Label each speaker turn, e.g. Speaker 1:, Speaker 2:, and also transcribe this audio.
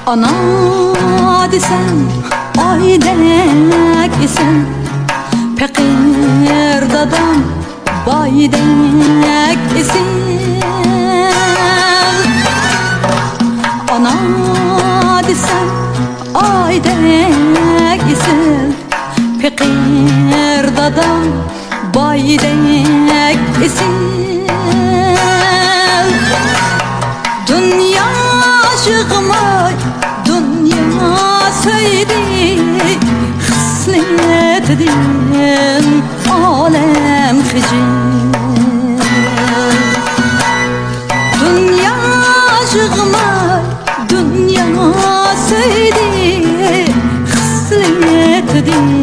Speaker 1: Ana desem aydek isen, Pekir dadam baydek isen. Ana desem aydek isen, Pekir dadam baydek isen. Dünya aşığıma dünya söyledi, hıslet edin alem hicim. Dünya aşığıma dünya söyledi, hıslet edin